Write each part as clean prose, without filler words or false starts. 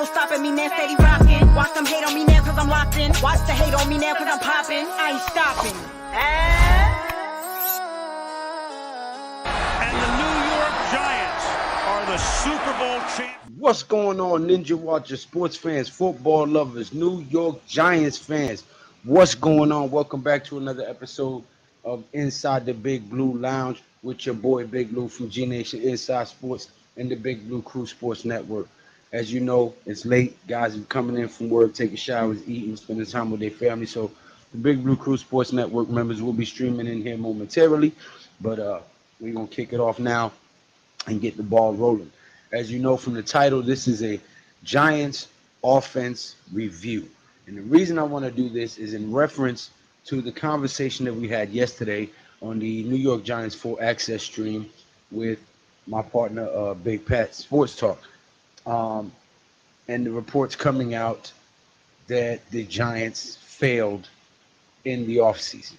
stopping me, man, steady rocking. Watch them hate on me now cause I'm locked in. Watch the hate on me now cause I'm popping. I ain't stopping. And the New York Giants are the Super Bowl champions. What's going on, Ninja Watchers, sports fans, football lovers, New York Giants fans? What's going on? Welcome back to another episode of Inside the Big Blue Lounge with your boy Big Blue from GNATION Inside Sports and the Big Blue Crew Sports Network. As you know, it's late. Guys are coming in from work, taking showers, eating, spending time with their family. So the Big Blue Crew Sports Network members will be streaming in here momentarily. But we're going to kick it off now and get the ball rolling. As you know from the title, this is a Giants offense review. And the reason I want to do this is in reference to the conversation that we had yesterday on the New York Giants Full Access stream with my partner, Big Pat Sports Talk. And the reports coming out that the Giants failed in the offseason.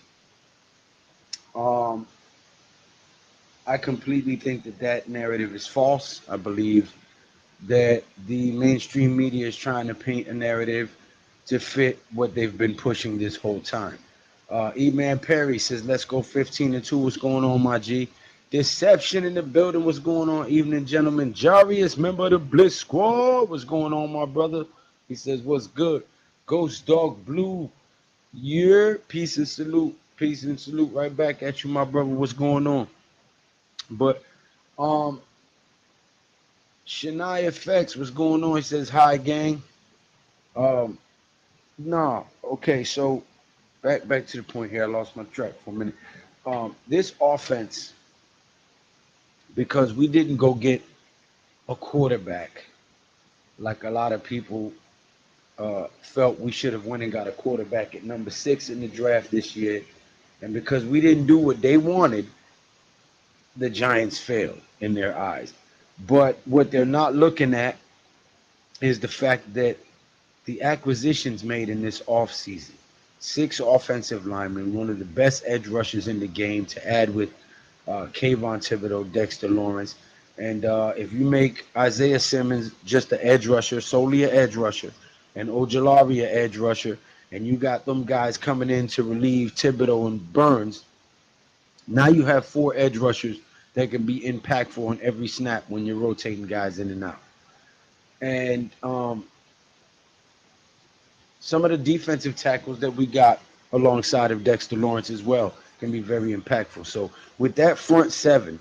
I completely think that narrative is false. I believe that the mainstream media is trying to paint a narrative to fit what they've been pushing this whole time. E-Man Perry says, let's go 15-2. What's going on, my G? Deception in the building. What's going on, evening, gentlemen? Jarius, member of the Blitz Squad. What's going on, my brother? He says, what's good? Ghost Dog Blue. Yeah, peace and salute. Peace and salute right back at you, my brother. What's going on? But Shania Effects, what's going on? He says, hi, gang. Nah, okay, so back to the point here. I lost my track for a minute. This offense, because we didn't go get a quarterback like a lot of people felt we should have went and got a quarterback at number 6 in the draft this year, and because we didn't do what they wanted, the Giants failed in their eyes. But what they're not looking at is the fact that the acquisitions made in this offseason, 6 offensive linemen, one of the best edge rushers in the game to add with Kayvon Thibodeau, Dexter Lawrence. And if you make Isaiah Simmons just an edge rusher, solely an edge rusher, and Ojulari an edge rusher, and you got them guys coming in to relieve Thibodeau and Burns, now you have 4 edge rushers that can be impactful on every snap when you're rotating guys in and out. And some of the defensive tackles that we got alongside of Dexter Lawrence as well can be very impactful. So with that front 7,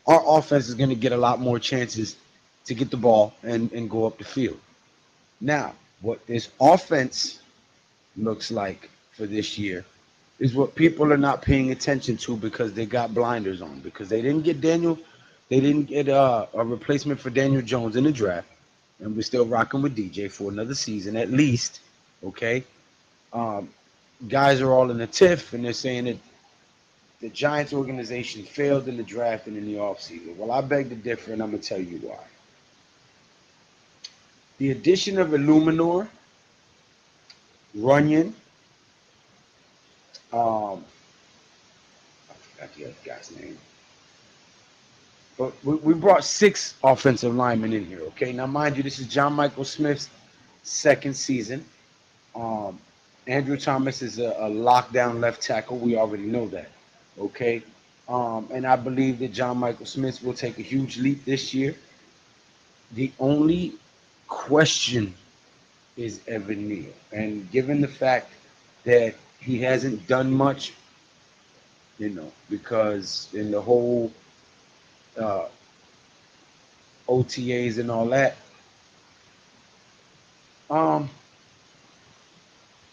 our offense is going to get a lot more chances to get the ball and go up the field. Now, what this offense looks like for this year is what people are not paying attention to because they got blinders on, because they didn't get a replacement for Daniel Jones in the draft, and we're still rocking with DJ for another season at least, okay? Guys are all in a tiff, and they're saying that the Giants organization failed in the draft and in the offseason. Well, I beg to differ, and I'm going to tell you why. The addition of Illuminor, Runyon, I forgot the other guy's name. But we brought 6 offensive linemen in here, okay? Now, mind you, this is John Michael Smith's 2nd season. Andrew Thomas is a lockdown left tackle. We already know that, okay? And I believe that John Michael Smith will take a huge leap this year. The only question is Evan Neal. And given the fact that he hasn't done much, because in the whole OTAs and all that,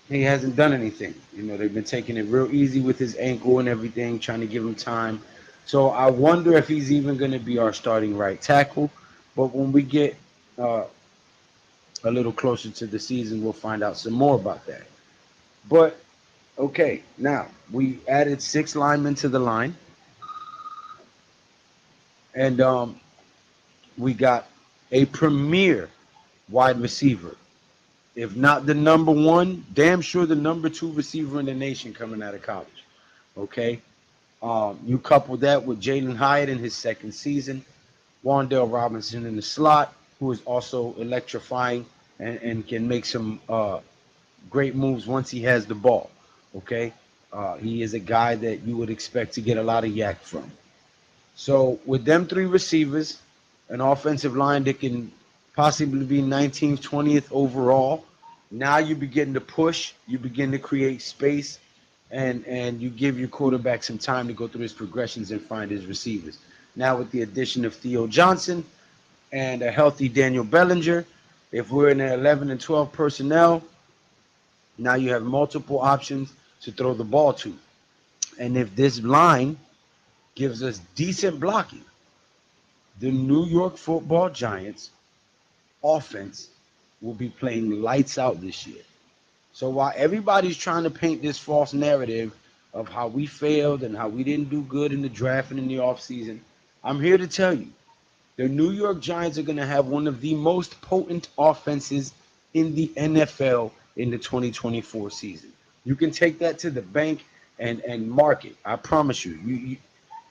he hasn't done anything. They've been taking it real easy with his ankle and everything, trying to give him time. So I wonder if he's even going to be our starting right tackle. But when we get a little closer to the season, we'll find out some more about that. But okay, now we added 6 linemen to the line, and we got a premier wide receiver, if not the number 1, damn sure the number 2 receiver in the nation coming out of college. Okay, you couple that with Jalen Hyatt in his 2nd season, Wan'Dale Robinson in the slot, who is also electrifying and can make some great moves once he has the ball. Okay, he is a guy that you would expect to get a lot of yak from. So with them three receivers, an offensive line that can possibly be 19th, 20th overall, now you begin to push, you begin to create space, and you give your quarterback some time to go through his progressions and find his receivers. Now with the addition of Theo Johnson and a healthy Daniel Bellinger, if we're in the 11 and 12 personnel, now you have multiple options to throw the ball to. And if this line gives us decent blocking, the New York Football Giants offense will be playing lights out this year. So while everybody's trying to paint this false narrative of how we failed and how we didn't do good in the draft and in the offseason, I'm here to tell you the New York Giants are going to have one of the most potent offenses in the NFL in the 2024 season. You can take that to the bank and mark it. I promise you.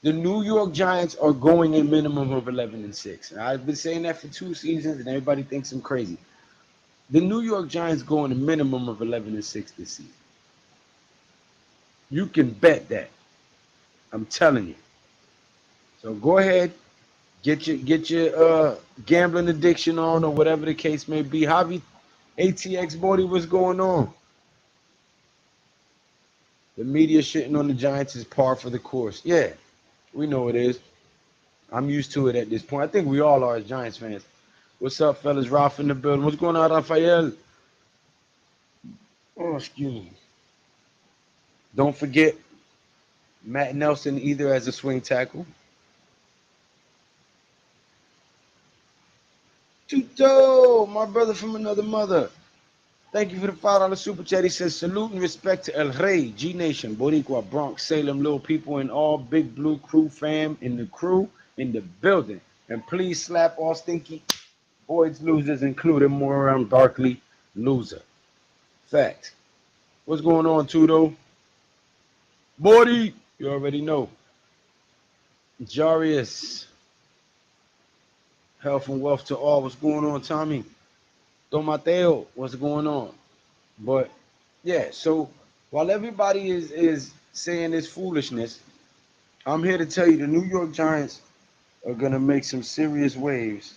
The New York Giants are going a minimum of 11-6. I've been saying that for 2 seasons, and everybody thinks I'm crazy. The New York Giants going a minimum of 11-6 this season. You can bet that. I'm telling you. So go ahead, get your gambling addiction on, or whatever the case may be. Javi, ATX Bodie, what's going on? The media shitting on the Giants is par for the course. Yeah, we know it is. I'm used to it at this point. I think we all are as Giants fans. What's up, fellas? Ralph in the building. What's going on, Rafael? Oh, excuse me. Don't forget Matt Nelson either as a swing tackle. Tuto, my brother from another mother. Thank you for the $5 super chat. He says, salute and respect to El Rey, G Nation, Boricua, Bronx, Salem, little people, and all Big Blue crew fam in the building. And please slap all stinky Boyd's losers, including Moran Barkley, loser. Fact. What's going on, Tudo? Bordy, you already know. Jarius, health and wealth to all. What's going on, Tommy? Don Mateo, what's going on? But yeah, so while everybody is saying this foolishness, I'm here to tell you the New York Giants are gonna make some serious waves.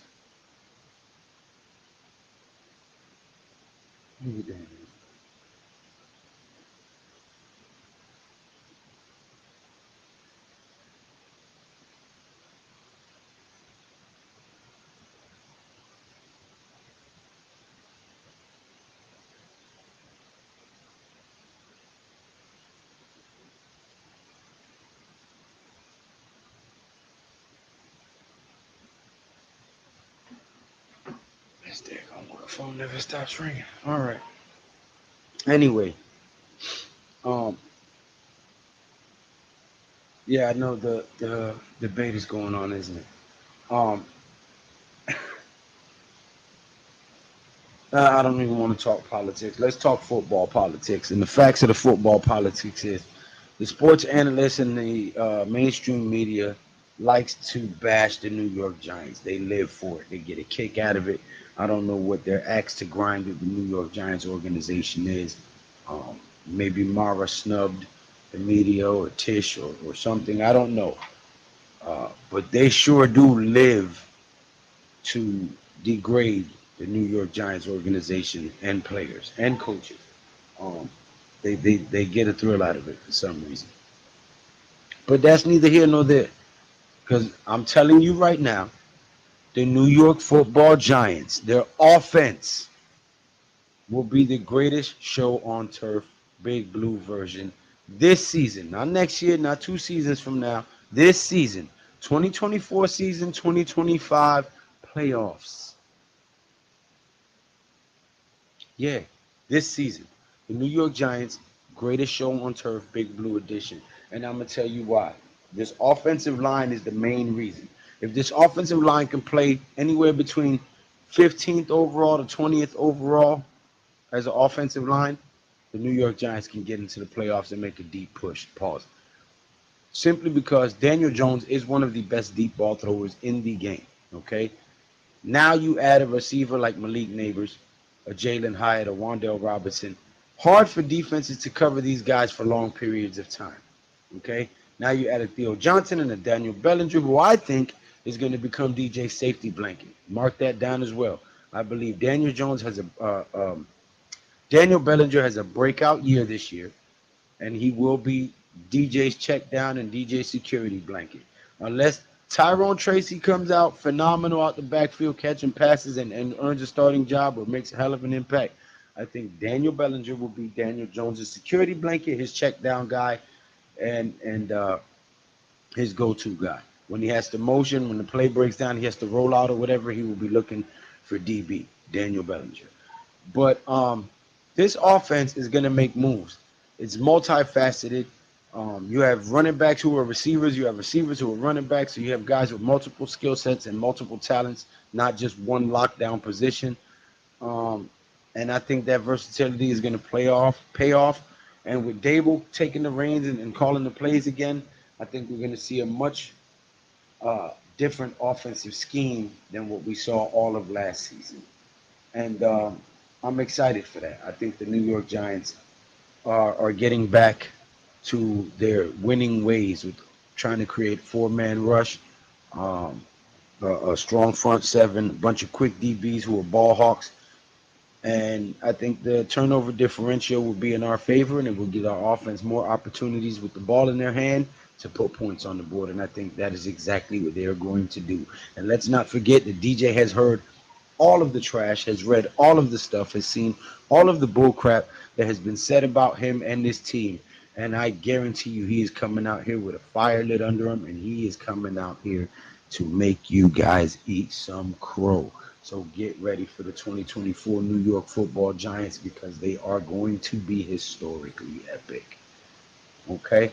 This damn phone never stops ringing. All right. Anyway, um, yeah, I know the debate is going on, isn't it? Um, I don't even want to talk politics. Let's talk football politics. And the facts of the football politics is the sports analysts and the mainstream media likes to bash the New York Giants. They live for it. They get a kick out of it. I don't know what their axe to grind with the New York Giants organization is. Maybe Mara snubbed the media or Tish or something. I don't know. But they sure do live to degrade the New York Giants organization and players and coaches. Um, they get a thrill out of it for some reason. But that's neither here nor there. Because I'm telling you right now, the New York Football Giants, their offense will be the greatest show on turf, Big Blue version, this season. Not next year, not 2 seasons from now. This season, 2024 season, 2025 playoffs. Yeah, this season, the New York Giants, greatest show on turf, Big Blue edition. And I'm going to tell you why. This offensive line is the main reason. If this offensive line can play anywhere between 15th overall to 20th overall as an offensive line, the New York Giants can get into the playoffs and make a deep push. Pause. Simply because Daniel Jones is one of the best deep ball throwers in the game. Okay? Now you add a receiver like Malik Neighbors, a Jalen Hyatt, a Wandale Robinson. Hard for defenses to cover these guys for long periods of time. Okay? Now you add a Theo Johnson and a Daniel Bellinger, who I think is going to become DJ's safety blanket. Mark that down as well. I believe Daniel Bellinger has a breakout year this year, and he will be DJ's check down and DJ's security blanket. Unless Tyrone Tracy comes out phenomenal out the backfield, catching passes and earns a starting job or makes a hell of an impact, I think Daniel Bellinger will be Daniel Jones' security blanket, his check down guy, and his go-to guy. When he has to motion, when the play breaks down, he has to roll out or whatever, he will be looking for DB, Daniel Bellinger. But this offense is going to make moves. It's multifaceted. You have running backs who are receivers. You have receivers who are running backs. So you have guys with multiple skill sets and multiple talents, not just one lockdown position. Um, and I think that versatility is going to pay off. And with Dable taking the reins and calling the plays again, I think we're going to see a much different offensive scheme than what we saw all of last season. And I'm excited for that. I think the New York Giants are getting back to their winning ways with trying to create four-man rush, um, a strong front seven, a bunch of quick DBs who are ball hawks, and I think the turnover differential will be in our favor, and it will give our offense more opportunities with the ball in their hand to put points on the board. And I think that is exactly what they are going to do. And let's not forget that DJ has heard all of the trash, has read all of the stuff, has seen all of the bull crap that has been said about him and this team. And I guarantee you, he is coming out here with a fire lit under him, and he is coming out here to make you guys eat some crow. So get ready for the 2024 New York Football Giants because they are going to be historically epic. Okay?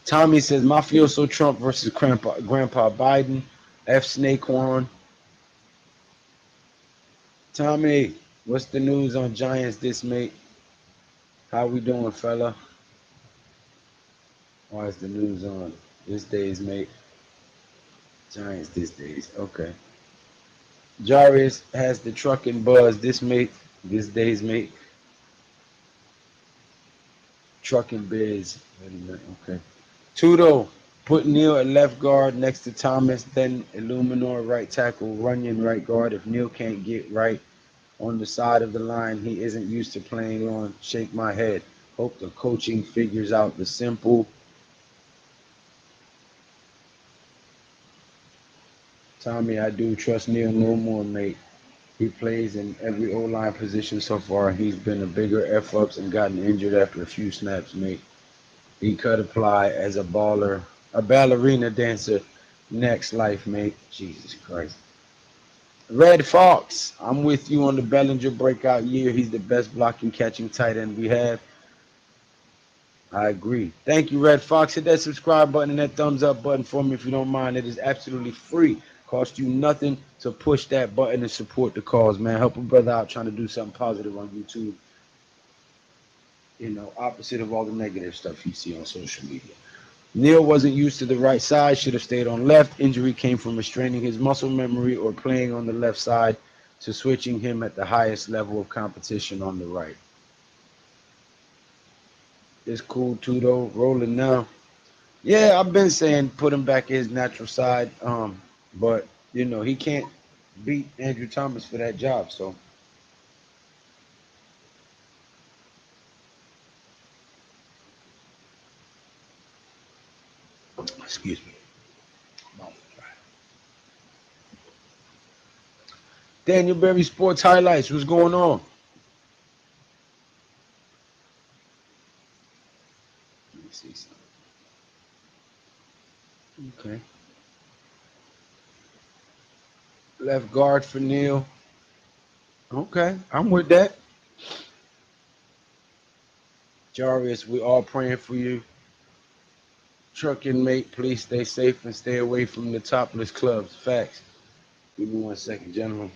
Tommy says, Mafioso Trump versus Grandpa Biden. F. Snakehorn. Tommy, what's the news on Giants this mate? How we doing, fella? Why is the news on this days, mate? Giants this days. Okay. Jarius has the trucking buzz this mate. This days, mate. Trucking biz. Wait a minute. Okay. Tudo, put Neil at left guard next to Thomas, then Illuminor right tackle, Runyon right guard. If Neil can't get right on the side of the line he isn't used to playing on, shake my head. Hope the coaching figures out the simple. Tommy, I do trust Neil no more, mate. He plays in every O-line position so far. He's been a bigger F-ups and gotten injured after a few snaps, mate. He could apply as a baller, a ballerina dancer next life, mate. Jesus Christ. Red Fox, I'm with you on the Bellinger breakout year. He's the best blocking, catching tight end we have. I agree. Thank you, Red Fox. Hit that subscribe button and that thumbs up button for me if you don't mind. It is absolutely free. Cost you nothing to push that button and support the cause, man. Help a brother out trying to do something positive on YouTube. You know, opposite of all the negative stuff you see on social media. Neil wasn't used to the right side, should have stayed on left. Injury came from restraining his muscle memory or playing on the left side to switching him at the highest level of competition on the right. It's cool too though, rolling now. Yeah, I've been saying put him back at his natural side. But you know, he can't beat Andrew Thomas for that job, so excuse me. Daniel Berry Sports Highlights, what's going on? Let me see something. Okay. Left guard for Neil. Okay, I'm with that. Jarvis, we all praying for you. Trucking mate, please stay safe and stay away from the topless clubs. Facts. Give me 1 second, gentlemen.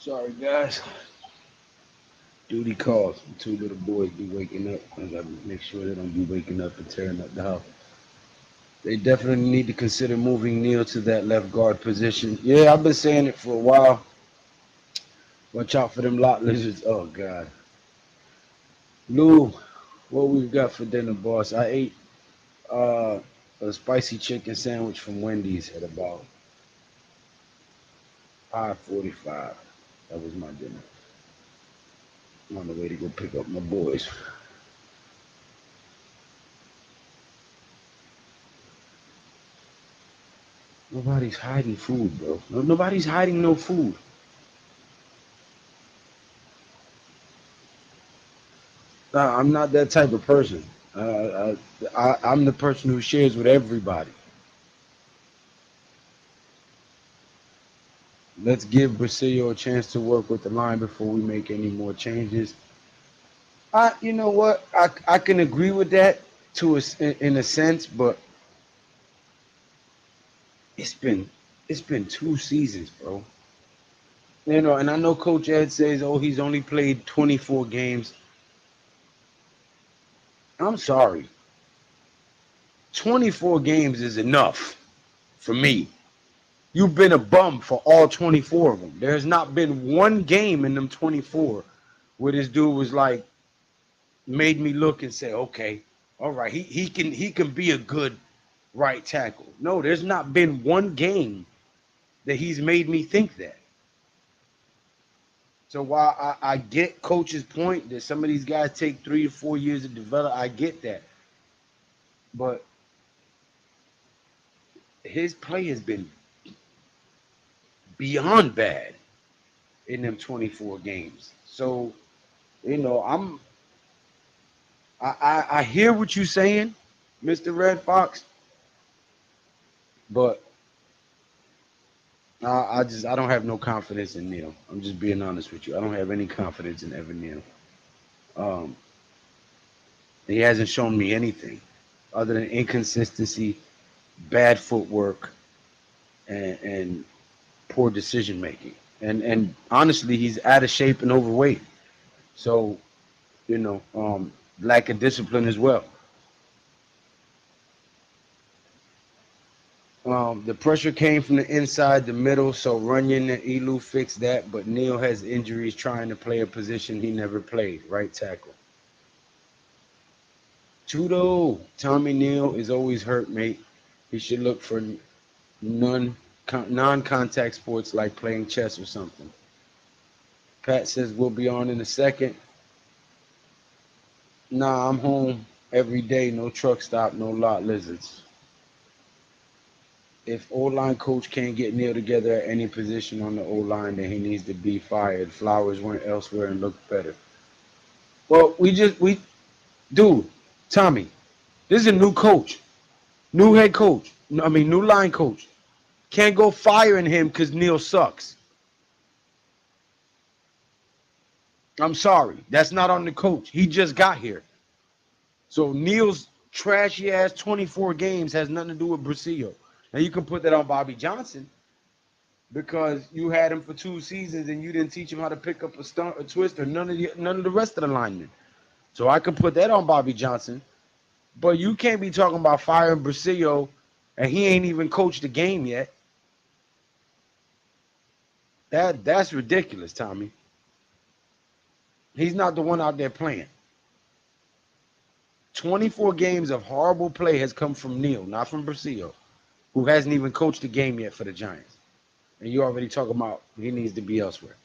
Sorry, guys. Duty calls. The two little boys be waking up. I gotta make sure they don't be waking up and tearing up the house. They definitely need to consider moving Neil to that left guard position. Yeah, I've been saying it for a while. Watch out for them lot lizards. Oh God. Lou, what we've got for dinner, boss? I ate uh, a spicy chicken sandwich from Wendy's at about 5:45. That was my dinner. I'm on the way to go pick up my boys. Nobody's hiding food, bro. Nobody's hiding no food. I'm not that type of person. I'm the person who shares with everybody. Let's give Brasillo a chance to work with the line before we make any more changes. You know what? I can agree with that in a sense, but it's been it's been 2 seasons, bro. You know, and I know Coach Ed says, "Oh, he's only played 24 games." I'm sorry, 24 games is enough for me. You've been a bum for all 24 of them. There's not been one game in them 24 where this dude was like made me look and say, "Okay, all right, he can be a good right tackle." No, there's not been one game that he's made me think that. So while I get Coach's point that some of these guys take 3 to 4 years to develop, I get that. But his play has been beyond bad in them 24 games. So, you know, I hear what you're saying, Mr. Red Fox, but I don't have no confidence in Neil. I'm just being honest with you. I don't have any confidence in Evan Neal. Um, he hasn't shown me anything other than inconsistency, bad footwork, and poor decision making. And honestly, he's out of shape and overweight. So you know, lack of discipline as well. The pressure came from the inside, the middle, so Runyon and Elu fixed that, but Neil has injuries trying to play a position he never played, right tackle. Tudo, Tommy Neal is always hurt, mate. He should look for non non-contact sports like playing chess or something. Pat says we'll be on in a second. Nah, I'm home every day. No truck stop, no lot lizards. If O-line coach can't get Neil together at any position on the O-line, then he needs to be fired. Flowers went elsewhere and looked better. Well, dude, Tommy, this is a new coach, new head coach. I mean, new line coach. Can't go firing him because Neil sucks. I'm sorry, that's not on the coach. He just got here. So Neil's trashy ass 24 games has nothing to do with Brasillo. Now you can put that on Bobby Johnson because you had him for 2 seasons and you didn't teach him how to pick up a stunt, a twist, or none of the rest of the linemen. So I can put that on Bobby Johnson. But you can't be talking about firing Brasillo and he ain't even coached the game yet. That's ridiculous, Tommy. He's not the one out there playing. 24 games of horrible play has come from Neil, not from Brasillo, who hasn't even coached the game yet for the Giants. And you already talking about he needs to be elsewhere.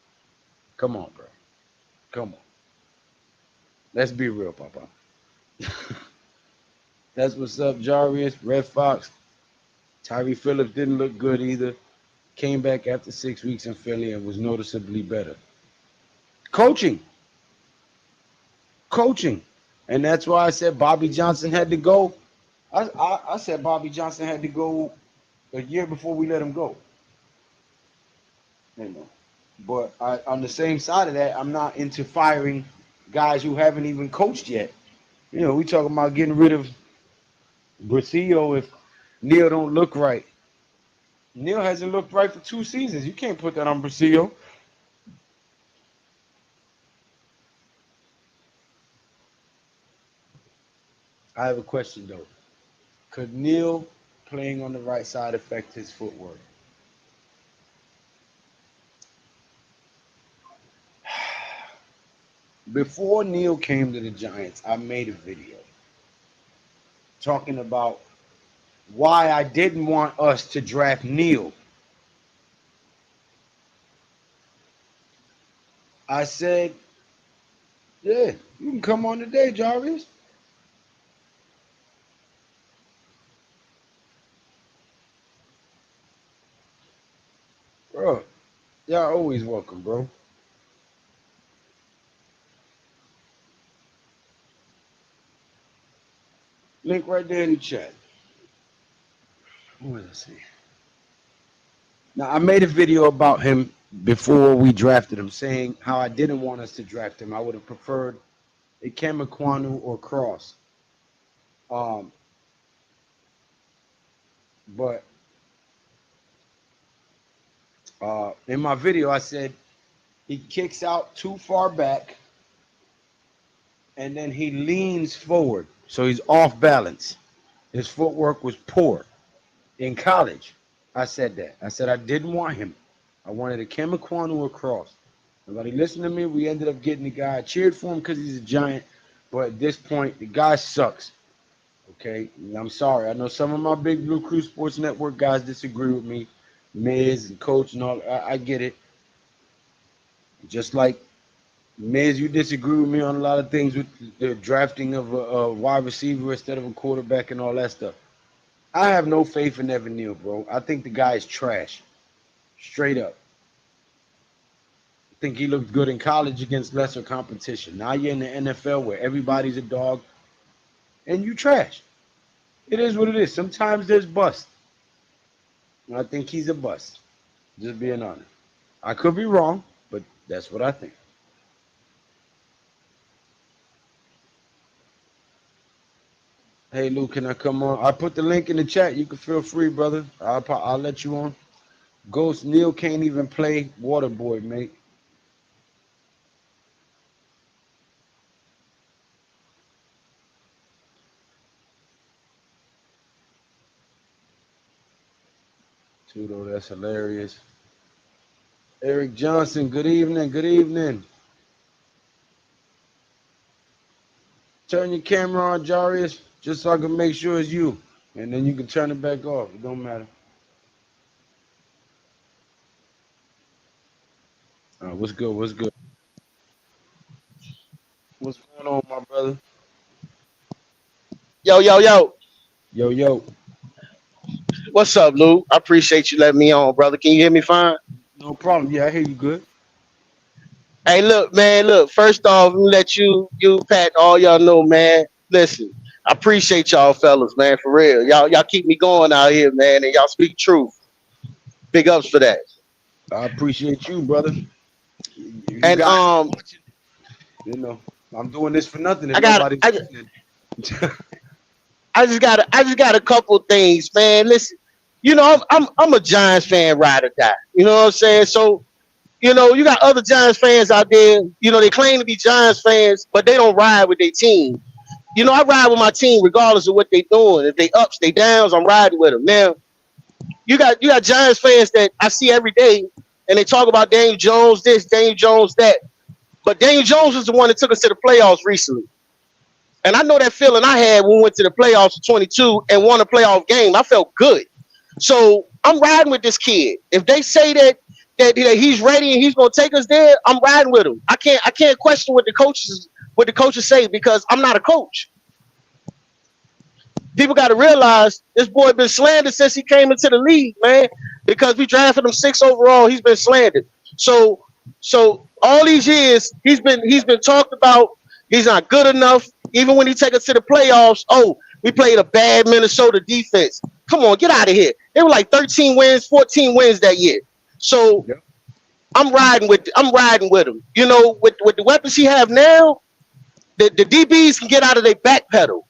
Come on, bro. Come on. Let's be real, Papa. That's what's up, Jarius, Red Fox. Tyree Phillips didn't look good either. Came back after 6 weeks in Philly and was noticeably better. Coaching. Coaching. And that's why I said Bobby Johnson had to go. I said Bobby Johnson had to go a year before we let him go. You know. But on the same side of that, I'm not into firing guys who haven't even coached yet. You know, we talking about getting rid of Brasillo if Neil don't look right. Neil hasn't looked right for 2 seasons. You can't put that on Brasillo. I have a question though. Could Neil playing on the right side affect his footwork? Before Neil came to the Giants, I made a video talking about why I didn't want us to draft Neil. I said, yeah, you can come on today, Jarvis. Bro, y'all always welcome, bro. Link right there in the chat. What was I saying? Now, I made a video about him before we drafted him, saying how I didn't want us to draft him. I would have preferred a Kemakwanu or Cross. Um, but in my video, I said he kicks out too far back and then he leans forward. So he's off balance. His footwork was poor. In college, I said that. I said I didn't want him. I wanted a Kemakwanu across. Nobody listened to me. We ended up getting the guy. I cheered for him because he's a Giant. But at this point, the guy sucks. Okay? I'm sorry. I know some of my big Blue Crew Sports Network guys disagree with me. Miz and Coach and all. I get it. Just like Miz, you disagree with me on a lot of things with the drafting of a wide receiver instead of a quarterback and all that stuff. I have no faith in Evan Neal, bro. I think the guy is trash. Straight up. I think he looked good in college against lesser competition. Now you're in the NFL where everybody's a dog and you trash. It is what it is. Sometimes there's bust. And I think he's a bust. Just being honest. I could be wrong, but that's what I think. Hey, Lou, can I come on? I put the link in the chat. You can feel free, brother. I'll let you on. Ghost Neil can't even play Waterboy, mate. Tudo, that's hilarious. Eric Johnson, good evening. Good evening. Turn your camera on, Jarius, just so I can make sure it's you. And then you can turn it back off. It don't matter. What's good? What's good? What's going on, my brother? Yo, yo, yo. Yo, yo. What's up, Lou? I appreciate you letting me on, brother. Can you hear me fine? No problem. Yeah, I hear you good. Hey, look, man, look. First off, let me let you, Pat, all y'all know, man. Listen, I appreciate y'all fellas, man, for real. Y'all keep me going out here, man, and y'all speak truth. Big ups for that. I appreciate you, brother. You And you know, I'm doing this for nothing if I got nobody's listening. I just got a couple things, man. Listen, you know, I'm a Giants fan, ride or die. You know what I'm saying? So, you know, you got other Giants fans out there. You know, they claim to be Giants fans, but they don't ride with their team. You know, I ride with my team regardless of what they doing. If they ups, they downs, I'm riding with them. Now, you got Giants fans that I see every day, and they talk about Daniel Jones this, Daniel Jones that. But Daniel Jones was the one that took us to the playoffs recently. And I know that feeling I had when we went to the playoffs in 22 and won a playoff game. I felt good. So I'm riding with this kid. If they say that he's ready and he's gonna take us there, I'm riding with him. I can't question what the coaches say because I'm not a coach. People got to realize this boy been slandered since he came into the league, man. Because we drafted him 6th overall, he's been slandered. So all these years he's been talked about. He's not good enough. Even when he take us to the playoffs, oh, we played a bad Minnesota defense. Come on, get out of here. They were like 13 wins, 14 wins that year. So yep. I'm riding with him. You know, with the weapons he have now, the DBs can get out of their back pedal.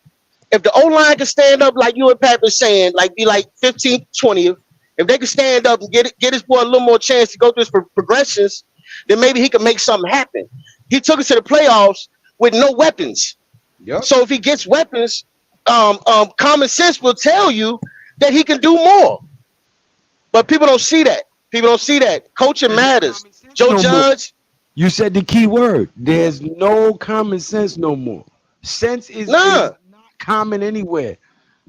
If the O-line can stand up like you and Pat was saying, like be like 15th, 20th, if they can stand up and get his boy a little more chance to go through his progressions, then maybe he can make something happen. He took us to the playoffs with no weapons. Yep. So if he gets weapons, common sense will tell you that he can do more. But people don't see that. People don't see that. Coaching matters. Joe no more. Judge. You said the key word. There's no common sense no more. Sense is Nah. not common anywhere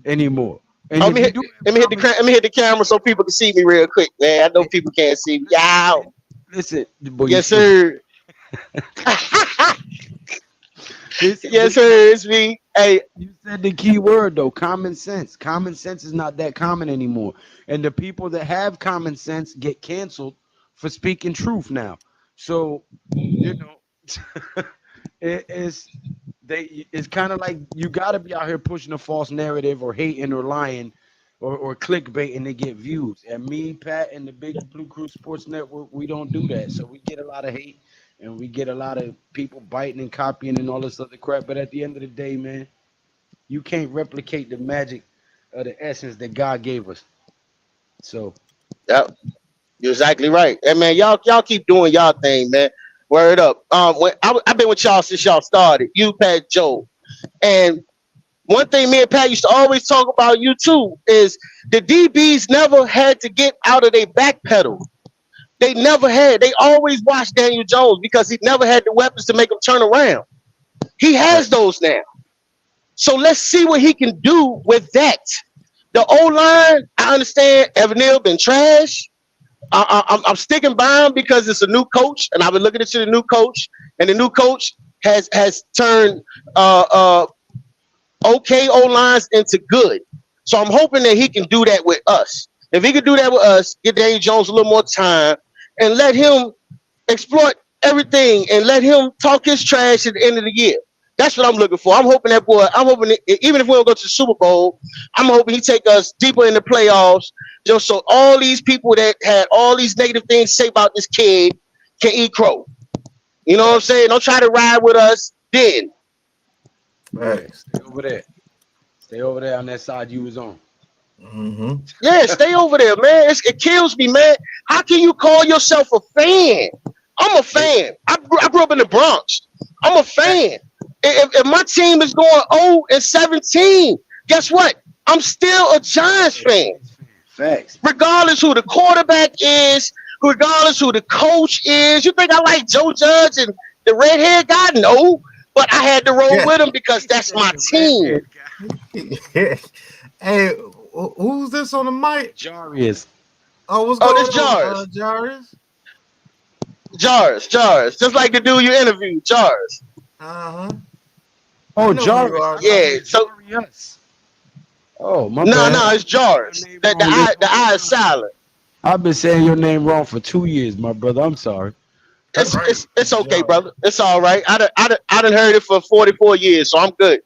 anymore. And Let if me you hit, do let me hit the let me hit the camera so people can see me real quick, man. I know people can't see me. Yow. listen, boy, Yes, sir. Yes, sir. It's me. Hey, you said the key word though, common sense. Common sense is not that common anymore. And the people that have common sense get canceled for speaking truth now. So, you know, it's kind of like you got to be out here pushing a false narrative or hating or lying or clickbaiting to get views. And me, Pat, and the Big Blue Crew Sports Network, we don't do that. So we get a lot of hate and we get a lot of people biting and copying and all this other crap. But at the end of the day, man, you can't replicate the magic of the essence that God gave us. So yep, you're exactly right. Hey, man, y'all keep doing y'all thing, man. Word up. I've been with y'all since y'all started. You, Pat, Joe, and one thing me and Pat used to always talk about you too is the DBs never had to get out of their back pedal. They never had. They always watched Daniel Jones because he never had the weapons to make him turn around. He has those now. So let's see what he can do with that. The O-line, I understand Evan Neal been trash. I'm sticking by him because it's a new coach, and I've been looking into the new coach, and the new coach has turned okay O-lines into good. So I'm hoping that he can do that with us. If he can do that with us, get Daniel Jones a little more time and let him exploit everything and let him talk his trash at the end of the year. That's what I'm looking for. I'm hoping that boy, even if we don't go to the Super Bowl, I'm hoping he take us deeper in the playoffs. Just so all these people that had all these negative things to say about this kid can eat crow. You know what I'm saying? Don't try to ride with us then. right. Stay over there. Stay over there on that side you was on. Mm-hmm. Yeah, stay over there, man. It kills me, man. How can you call yourself a fan? I'm a fan. I grew up in the Bronx. I'm a fan. If my team is going 0-17, guess what? I'm still a Giants fan. Facts. Regardless who the quarterback is, regardless who the coach is. You think I like Joe Judge and the redhead guy? No. But I had to roll with him because that's my team. Hey, who's this on the mic? Jarius. Oh, what's going this on, Jars. Jarius? Jars. Just like the dude you interviewed, Jars. Uh-huh. Oh, I know who you are. Jarius. Yeah, so Jarius. Oh, my no, bad. it's Jars. The I is silent. I've been saying your name wrong for 2 years, my brother. I'm sorry. It's okay, brother. It's all right. I done heard it for 44 years, so I'm good.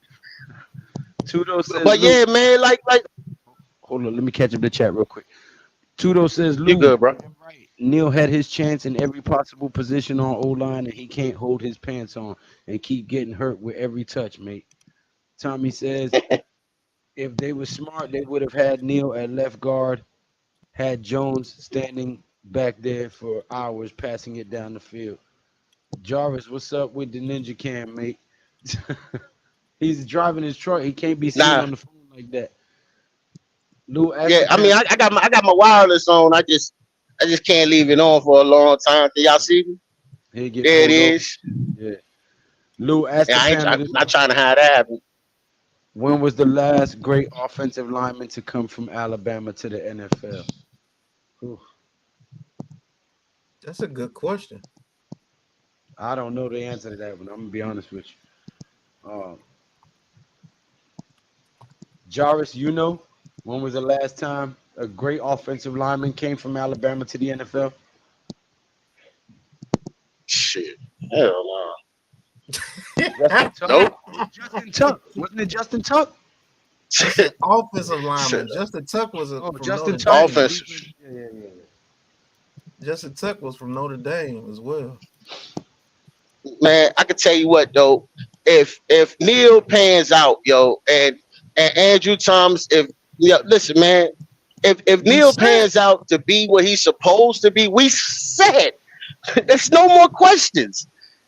Tudo says, But yeah, man, like hold on, let me catch up the chat real quick. Tudo says, you Lou, good, bro. right. Neil had his chance in every possible position on O-line, and he can't hold his pants on and keep getting hurt with every touch, mate. Tommy says, if they were smart, they would have had Neil at left guard, had Jones standing back there for hours passing it down the field. Jarvis, what's up with the Ninja Cam, mate? He's driving his truck. He can't be seen Nah. on the phone like that. Lou, Yeah, I mean, I got my wireless on. I just can't leave it on for a long time. Can y'all see me? There There it is. Yeah. Lou, ask Yeah, the panel I'm this not trying to hide that happen. when was the last great offensive lineman to come from Alabama to the NFL? Ooh, That's a good question. I don't know the answer to that one. I'm gonna be honest with you. Jarvis, you know, when was the last time a great offensive lineman came from Alabama to the NFL? Shit. Hell no. Justin Tuck. Nope. Justin Tuck. Wasn't it Justin Tuck? Offensive lineman. Shit. Justin Tuck was Oh, from Justin Notre Tuck. Dame. Offense. Yeah. Justin Tuck was from Notre Dame as well. Man, I can tell you what though. If Neil pans out, yo, and Andrew Thomas, listen, man, if Neil pans out to be what he's supposed to be, we said there's no more questions.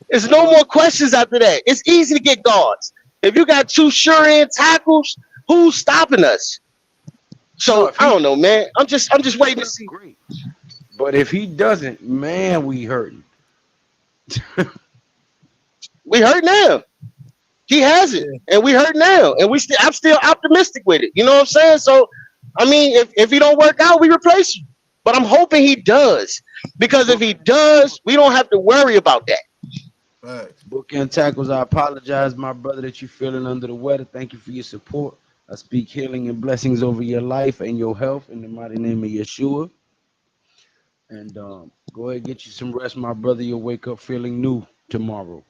There's no more questions after that. It's easy to get guards. If you got two sure-end tackles, Who's stopping us? No, So if I he don't know, man. I'm just waiting to see. great. But if he doesn't, man, we hurting. We hurt now. He has it, Yeah. and we hurt now, and I'm still optimistic with it. You know what I'm saying? So, I mean, if he don't work out, we replace him. But I'm hoping he does, because if he does, we don't have to worry about that. Facts. Bookend tackles, I apologize, my brother, that you're feeling under the weather. Thank you for your support. I speak healing and blessings over your life and your health in the mighty name of Yeshua. And go ahead and get you some rest, my brother. You'll wake up feeling new tomorrow.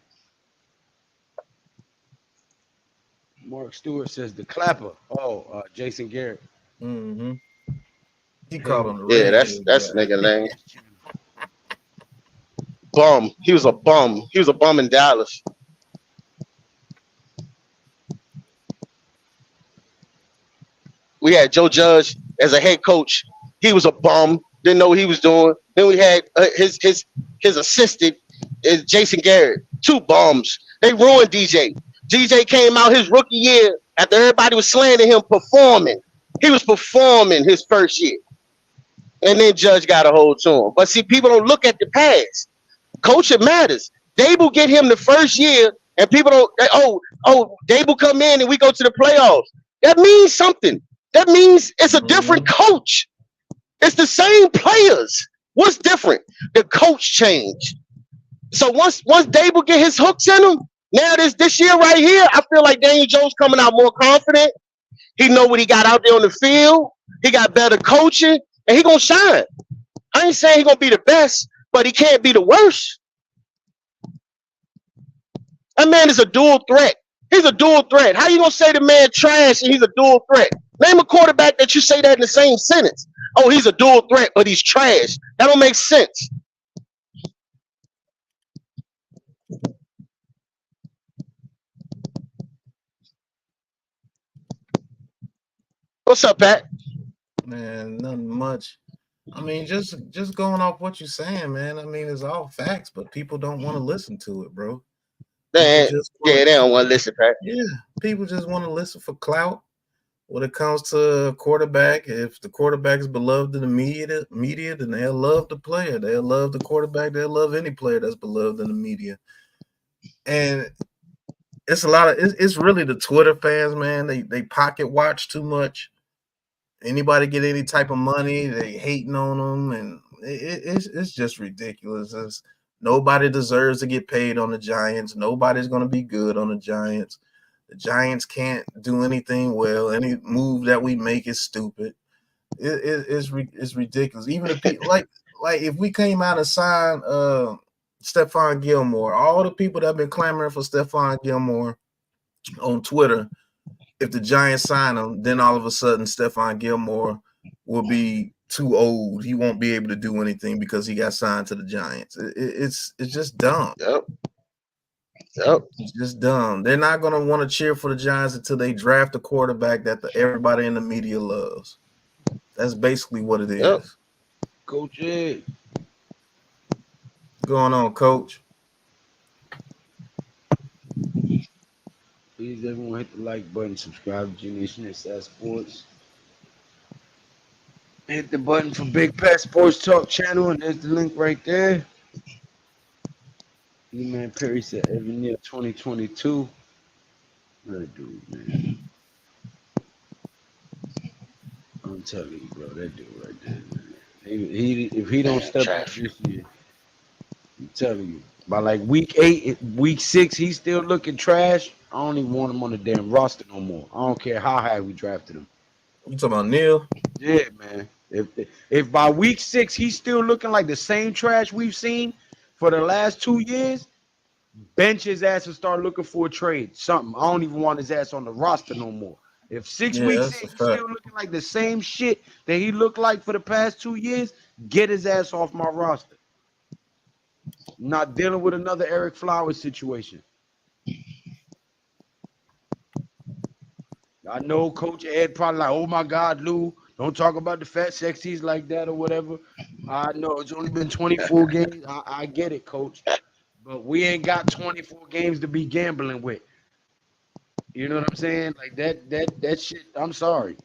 Mark Stewart says the clapper. Oh, Jason Garrett. Mm-hmm. He Hey, called on the Yeah, radio that's guy. nigga name. Bum. He was a bum. He was a bum in Dallas. We had Joe Judge as a head coach. He was a bum. Didn't know what he was doing. Then we had his assistant is Jason Garrett. Two bums. They ruined DJ. DJ came out his rookie year after everybody was slandering him performing. He was performing his first year. And then Judge got a hold to him. But see, people don't look at the past. Coaching matters. Dable get him the first year, and people don't. Dable come in and we go to the playoffs. That means something. That means it's a different coach. It's the same players. What's different? The coach changed. So once Dable get his hooks in him, now this year right here, I feel like Daniel Jones coming out more confident. He know what he got out there on the field. He got better coaching, and he gonna shine. I ain't saying he gonna be the best, but he can't be the worst. That man is a dual threat. He's a dual threat. How you gonna say the man trash and he's a dual threat? Name a quarterback that you say that in the same sentence. Oh, he's a dual threat, but he's trash. That don't make sense. What's up, Pat? Man, nothing much. I mean, just going off what you're saying, man. I mean, it's all facts, but people don't want to listen to it, bro. Man, they don't want to listen, Pat. Yeah, people just want to listen for clout. When it comes to quarterback, if the quarterback is beloved in the media, then they'll love the player. They'll love the quarterback. They'll love any player that's beloved in the media. And it's a lot of it's really the Twitter fans, man. They pocket watch too much. Anybody get any type of money, they hating on them, and it's just ridiculous. Nobody deserves to get paid on the Giants. Nobody's going to be good on the Giants. The Giants can't do anything well. Any move that we make is stupid. It's ridiculous. Even if people like if we came out and signed Stephon Gilmore, all the people that have been clamoring for Stephon Gilmore on Twitter, if the Giants sign him, then all of a sudden Stephon Gilmore will be too old. He won't be able to do anything because he got signed to the Giants. It's just dumb. Yep. It's just dumb. They're not going to want to cheer for the Giants until they draft a quarterback that everybody in the media loves. That's basically what it is. Yep. Coach Ed. What's going on, Coach? Please, everyone, hit the like button, subscribe to GNATION Sports. Hit the button for Big Pat Sports Talk channel, and there's the link right there. E-Man Perry said every year 2022. That dude, man. I'm telling you, bro, that dude right there, man. If he don't step up this year, I'm telling you, by like week 6, he's still looking trash. I don't even want him on the damn roster no more. I don't care how high we drafted him. You talking about Neil? Yeah, man. If by week 6 he's still looking like the same trash we've seen for the last 2 years, bench his ass and start looking for a trade. Something. I don't even want his ass on the roster no more. If 6 weeks in, he's still looking like the same shit that he looked like for the past 2 years, get his ass off my roster. Not dealing with another Eric Flowers situation. I know Coach Ed probably like, oh my God, Lou, don't talk about the fat sexies like that or whatever. I know it's only been 24 games. I get it, Coach. But we ain't got 24 games to be gambling with. You know what I'm saying? Like that shit. I'm sorry.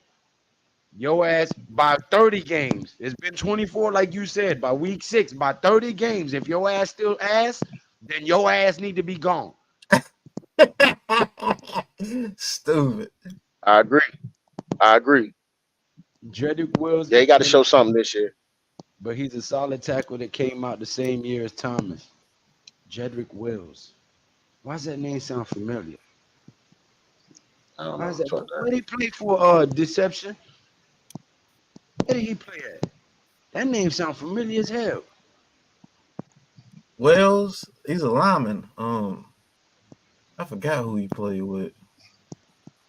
Your ass by 30 games. It's been 24, like you said, by week 6, by 30 games. If your ass still ass, then your ass need to be gone. Stupid. I agree. I agree. Jedrick Wills, Yeah, he got to show something this year. but he's a solid tackle that came out the same year as Thomas. Jedrick Wills. Why does that name sound familiar? I don't Why know. is that? Where did he play for Deception? Where did he play at? That name sound familiar as hell. Wells, he's a lineman. I forgot who he played with.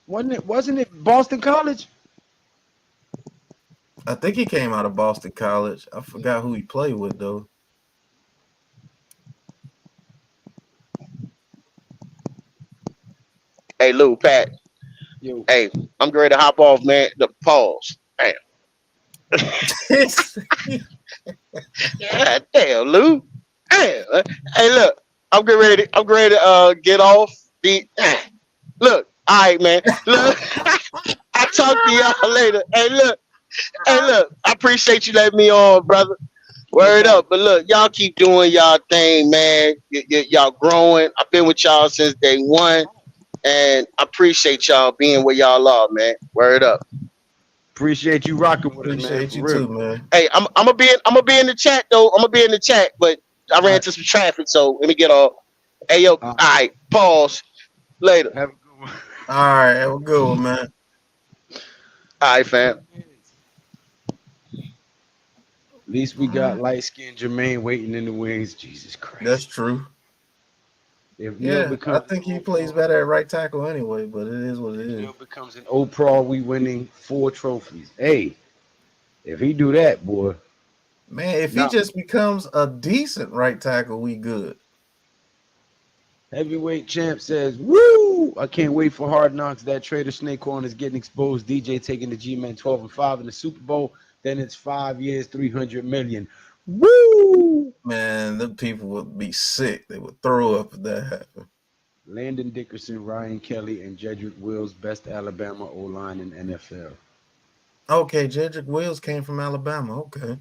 Wasn't it Boston College? I think he came out of Boston College. I forgot who he played with though. Hey, Lou, Pat. Yo, Hey, I'm ready to hop off, man. The pause. Damn. Yeah, damn, Lou. Damn. Hey, look. I'm ready to get off. Look. All right, man. Look. I talk to y'all later. Hey, look. I appreciate you letting me on, brother. Word up. But look, y'all keep doing y'all thing, man. Y'all growing. I've been with y'all since day one. And I appreciate y'all being where y'all are, man. Word up. appreciate you rocking with us, man, Appreciate for you real. too, man. Hey, I'm gonna be in the chat though. I'm gonna be in the chat, but I ran into some traffic, so let me get off. Hey yo, all right, pause. Later. Have a good one. All right, have a good one, man. All right, fam. At least we got light skinned Jermaine waiting in the wings. Jesus That's Christ. true. If Neil Yeah, I becomes an think he old plays pro, better at right tackle anyway, but it is what it if is. Neil becomes an old pro, we winning 4 trophies. Hey, if he do that, boy. Man, if he Now, just becomes a decent right tackle, we good. heavyweight champ says, "Woo! I can't wait for Hard Knocks. That Trader Snakehorn is getting exposed. DJ taking the G-Man 12-5 in the Super Bowl. Then it's 5 years, 300 million. Woo!" Man, them people would be sick. They would throw up if that happened. Landon Dickerson, Ryan Kelly, and Jedrick Wills, best Alabama O-line in NFL. Okay, Jedrick Wills came from Alabama. Okay.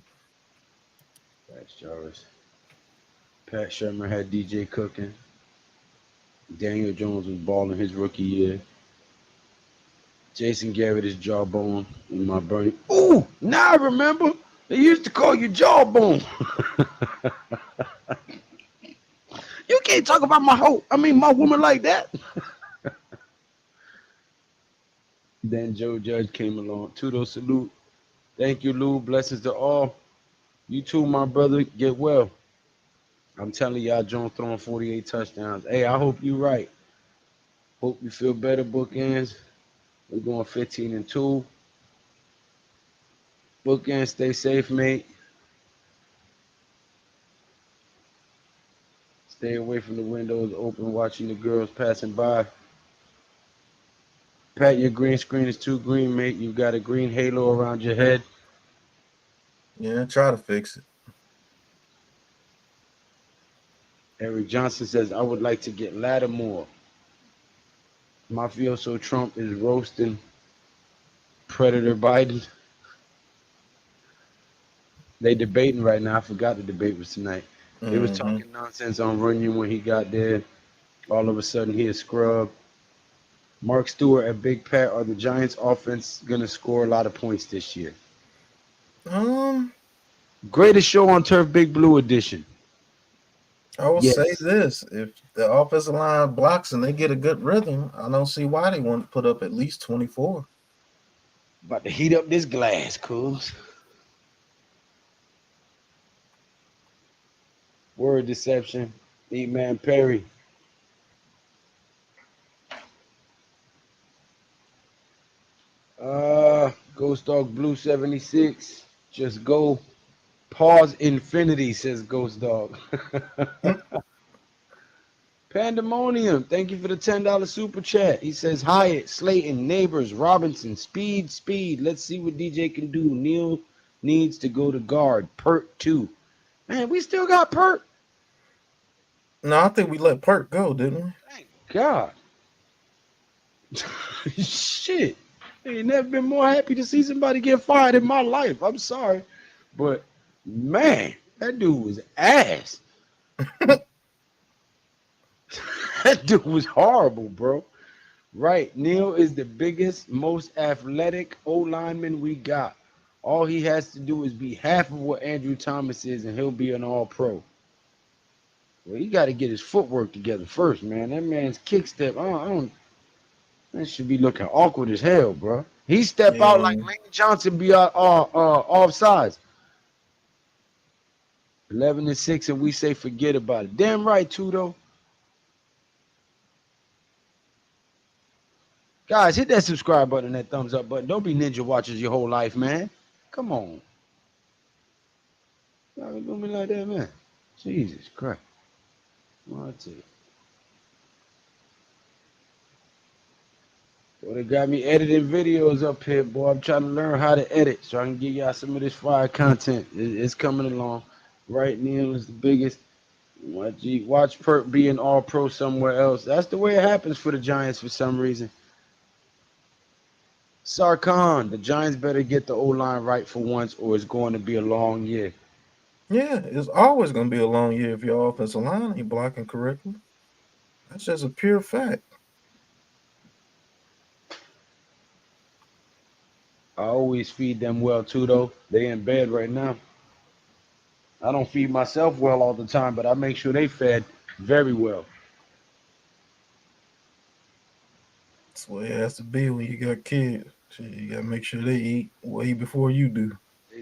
That's Jarvis. Pat Shermer had DJ cooking. Daniel Jones was balling his rookie year. Jason Garrett is Jawbone in my Bernie. Ooh, now I remember. They used to call you Jawbone. You can't talk about my woman like that. Then Joe Judge came along. Tudo salute. Thank you, Lou. Blessings to all. You too, my brother. Get well. I'm telling y'all, Jones throwing 48 touchdowns. Hey, I hope you're right. Hope you feel better, bookends. We're going 15-2. Bookends, stay safe, mate. Stay away from the windows open, watching the girls passing by. Pat, your green screen is too green, mate. You've got a green halo around your head. Yeah, try to fix it. Eric Johnson says, I would like to get Lattimore. Mafioso Trump is roasting Predator Biden. They debating right now. I forgot the debate was tonight. They was Mm-hmm. talking nonsense on Runyon when he got there. All of a sudden, he is scrubbed. Mark Stewart and Big Pat, are the Giants offense going to score a lot of points this year? Um, Greatest show on turf, Big Blue edition. I will say Yes. this: if the offensive line blocks and they get a good rhythm, I don't see why they won't put up at least 24. About to heat up this glass, cuz. Word deception. E-Man Perry. Ghost Dog Blue 76. Just go. Pause infinity, says Ghost Dog. Pandemonium. Thank you for the $10 super chat. He says Hyatt, Slayton, Neighbors, Robinson, Speed. Let's see what DJ can do. Neil needs to go to guard. Pert 2. Man, we still got Pert. No, I think we let Perk go, didn't we? Thank God. Shit. I ain't never been more happy to see somebody get fired in my life. I'm sorry. But man, that dude was ass. That dude was horrible, bro. Right. Neil is the biggest, most athletic O lineman we got. All he has to do is be half of what Andrew Thomas is, and he'll be an all pro. Well, he got to get his footwork together first, man. That man's kick step, that should be looking awkward as hell, bro. He step out like Yeah. Lane Johnson be off sides. 11-6, and we say forget about it. Damn right, Tudo. Guys, hit that subscribe button and that thumbs up button. Don't be ninja watchers your whole life, man. Come on. Y'all gonna do me like that, man. Jesus Christ. I'll tell you. Boy, they got me editing videos up here, boy. I'm trying to learn how to edit so I can give y'all some of this fire content. It's coming along. Right, Neil is the biggest. Watch Perk be an all pro somewhere else. That's the way it happens for the Giants for some reason. Sarkhan, the Giants better get the O-line right for once or it's going to be a long year. Yeah, it's always going to be a long year if your offensive line ain't blocking correctly. That's just a pure fact. I always feed them well too, though. They in bed right now. I don't feed myself well all the time, but I make sure they fed very well. That's the way it has to be when you got kids. Shit, you got to make sure they eat way before you do.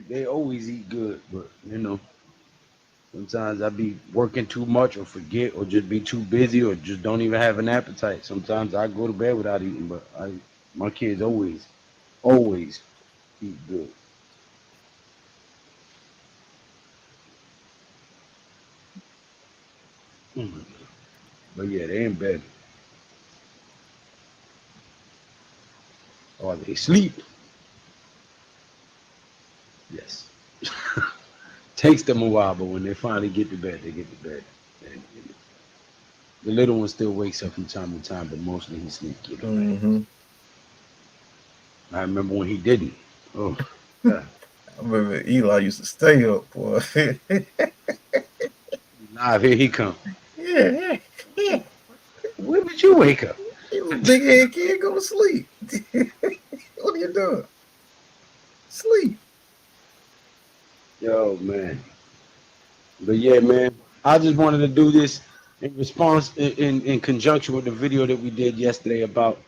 They always eat good, but sometimes I be working too much or forget or just be too busy or just don't even have an appetite. Sometimes I go to bed without eating, but my kids always eat good. Mm. But yeah, they in bed. Or they sleep. Yes. Takes them a while, but when they finally get to bed, they get to bed. And the little one still wakes up from time to time, but mostly he sleeps through the night. Mm-hmm. I remember when he didn't. Oh, God. I remember Eli used to stay up, boy. Live, here he come. yeah. When did you wake up? He was a big head kid. Go to sleep. What are you doing? Sleep. Yo, man. But yeah, man, I just wanted to do this in response, in conjunction with the video that we did yesterday about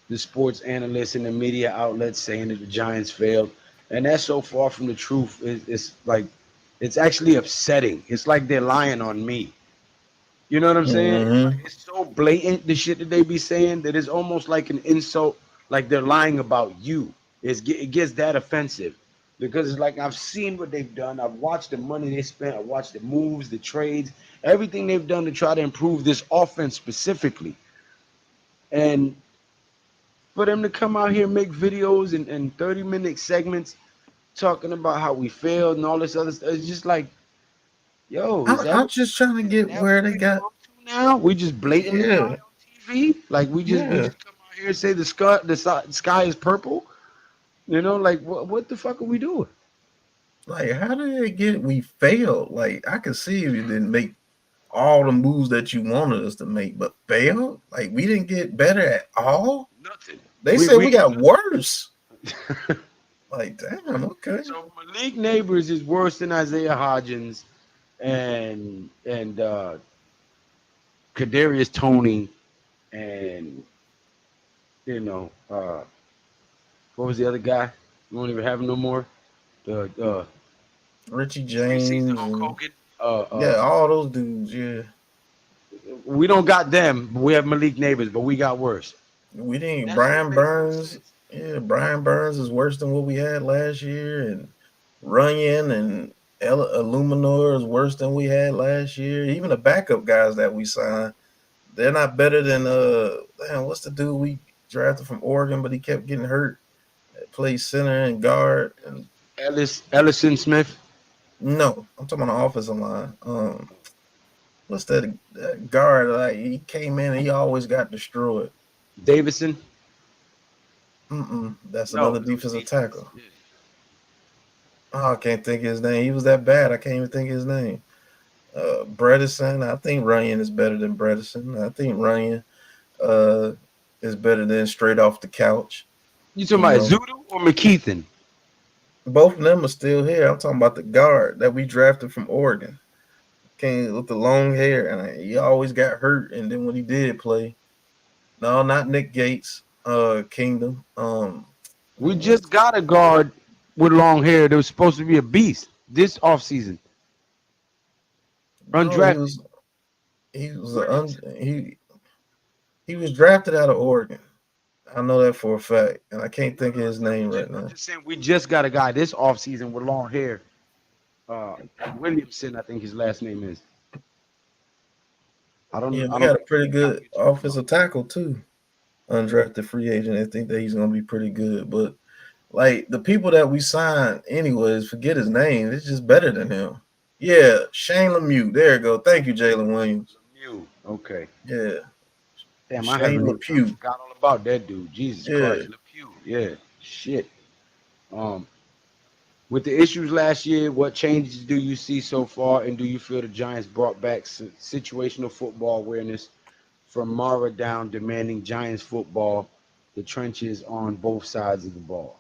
the sports analysts and the media outlets saying that the Giants failed. And that's so far from the truth. It's like, it's actually upsetting. It's like they're lying on me. You know what I'm saying? Like, Mm-hmm. it's so blatant, the shit that they be saying, that it's almost like an insult, like they're lying about you. It gets that offensive because it's like I've seen what they've done. I've watched the money they spent. I watched the moves, the trades, everything they've done to try to improve this offense specifically. And for them to come out here and make videos and 30-minute segments talking about how we failed and all this other stuff, it's just like, yo, is that I'm what just trying to get that what where they we got. come to now? We just blatantly lie Yeah. on TV? Like we Yeah. just come out here and say the sky is purple? Like what the fuck are we doing? Like, how did they get we failed? Like, I could see if you didn't make all the moves that you wanted us to make, but failed? Like, we didn't get better at all? Nothing. They We said we we got worse. Like, damn, okay. So Malik Neighbors is worse than Isaiah Hodgins and Kadarius Toney and what was the other guy? We don't even have him no more. The Richie preseason James Hulk and Hogan. yeah, all those dudes, yeah. We don't got them, but we have Malik Neighbors, but we got worse. We didn't That shit Brian makes no Burns. sense. Yeah, Brian Burns is worse than what we had last year, and Runyon and Illuminor is worse than we had last year. Even the backup guys that we signed, they're not better than damn, what's the dude we drafted from Oregon, but he kept getting hurt. Plays center and guard, and Ellison Smith. no, I'm talking about the offensive line. What's that guard? Like, he came in and he always got destroyed. Davison. That's No, another no defensive defense. tackle. Yeah. Oh, I can't think of his name. He was that bad. I can't even think of his name. Bredesen. I think Runyon is better than Bredesen. I think Runyon uh, is better than straight off the couch. You talking You about know, Zudu or McKeithen? both of them are still here. I'm talking about the guard that we drafted from Oregon. Came with the long hair, and he always got hurt. And then when he did play, no, not Nick Gates, Kingdom. We just got a guard with long hair that was supposed to be a beast this offseason. no, he Undrafted. was he was a Williamson. he was drafted out of Oregon. I know that for a fact, and I can't think of his No, name right I'm now. just saying we just got a guy this offseason with long hair. Uh, Williamson, I think his last name is. Yeah, I we don't got a think pretty the guy good you're talking about. offensive tackle too, undrafted free agent. I think that he's gonna be pretty good, but like the people that we signed, anyways, forget his name. It's just better than him. Yeah, Shane Lemieux. There you go. Thank you, Jalen Williams. You okay? Yeah, Damn, Shane I LePew. forgot all about that dude. Jesus Yeah, Christ, LePew. Yeah, shit. Um, with the issues last year, what changes do you see so far, and do you feel the Giants brought back situational football awareness from Mara down, demanding Giants football, the trenches on both sides of the ball?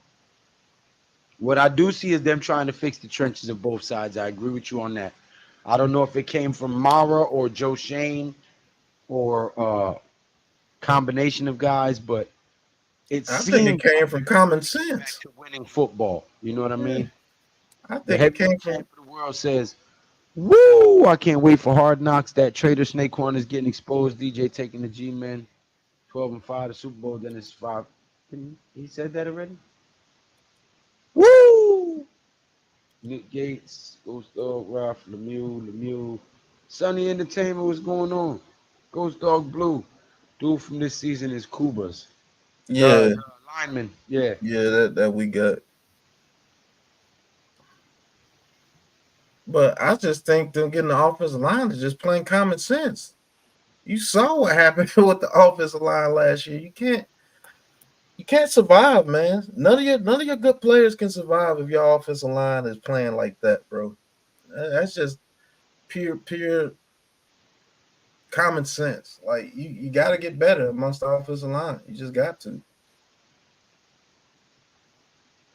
What I do see is them trying to fix the trenches of both sides. I agree with you on that. I don't know if it came from Mara or Joe Shane or combination of guys, but it I think it seems came like from they're trying common to get back sense. to winning football. You know what I Yeah, mean? I The think it came heavyweight from. champ of the world says, "Woo! I can't wait for Hard Knocks. That Trader Snake Horn is getting exposed. DJ taking the G-Men, 12-5, the Super Bowl. Then it's 5." He said that already. Woo! Nick Gates, Ghost Dog, Ralph Lemieux. Sunny Entertainment, what's going on? Ghost Dog Blue. Dude from this season is Kubas. Yeah, The lineman, yeah. yeah, that we got. But I just think them getting the offensive line is just plain common sense. You saw what happened with the offensive line last year. You can't survive, man. None of your good players can survive if your offensive line is playing like that, bro. That's just pure common sense. Like you got to get better amongst the offensive line. You just got to.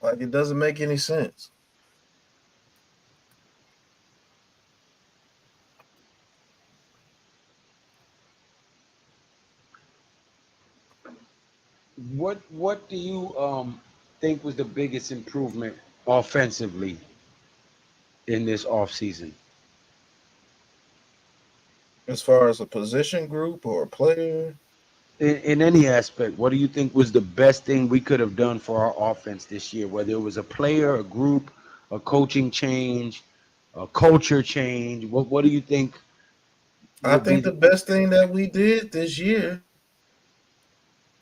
Like it doesn't make any sense. What do you think was the biggest improvement offensively in this offseason? As far as a position group or a player, In any aspect, what do you think was the best thing we could have done for our offense this year? Whether it was a player, a group, a coaching change, a culture change. What do you think I would be think the the best thing that we did this year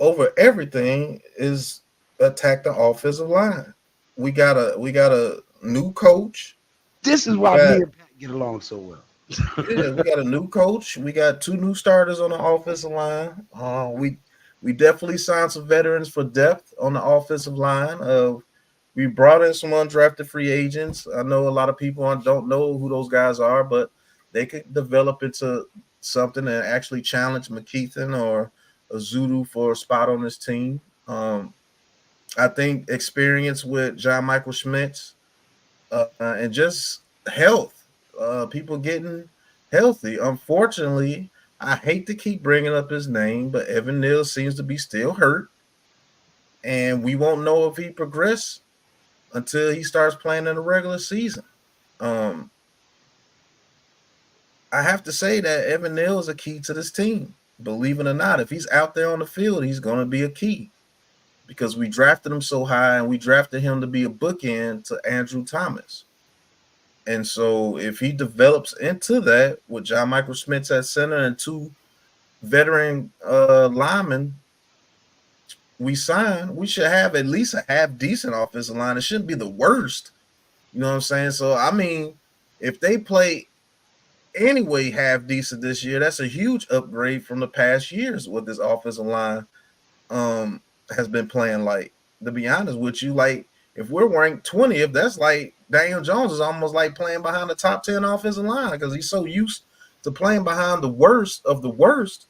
over everything is attack the offensive line. We got a new coach. this is We why got me and Pat get along so well. Yeah, we got a new coach. We got two new starters on the offensive line. We definitely signed some veterans for depth on the offensive line. We brought in some undrafted free agents. I know a lot of people don't know who those guys are, but they could develop into something and actually challenge McKeithen or Azudu for a spot on this team. I think experience with John Michael Schmitz and just health. People getting healthy. Unfortunately, I hate to keep bringing up his name, but Evan Neal seems to be still hurt, and we won't know if he progressed until he starts playing in the regular season. Um, I have to say that Evan Neal is a key to this team. Believe it or not, if he's out there on the field, he's going to be a key because we drafted him so high and we drafted him to be a bookend to Andrew Thomas. And so if he develops into that with John Michael Schmitz at center and two veteran linemen we sign, we should have at least a half decent offensive line. It shouldn't be the worst. You know what I'm saying? So I mean, if they play anyway half decent this year, that's a huge upgrade from the past years what this offensive line um has been playing like. To be honest with you, like if we're ranked 20th, that's like Daniel Jones is almost like playing behind the top 10 offensive line because he's so used to playing behind the worst of the worst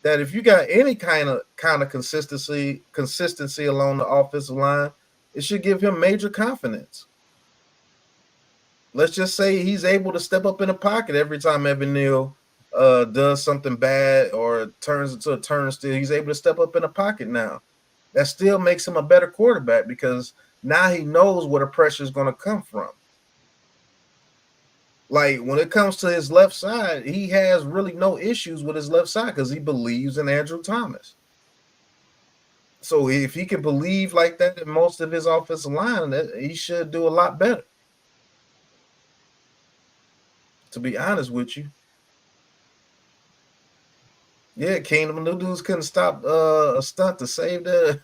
that if you got any kind of consistency along the offensive line, it should give him major confidence. Let's just say he's able to step up in the pocket every time Evan Neal does something bad or turns into a turnstile. He's able to step up in the pocket now. That still makes him a better quarterback because now he knows where the pressure is going to come from. Like when it comes to his left side, he has really no issues with his left side because he believes in Andrew Thomas. So if he can believe like that in most of his offensive line, he should do a lot better. To be honest with you. Yeah, Kingdom, the dudes couldn't stop a stunt to save their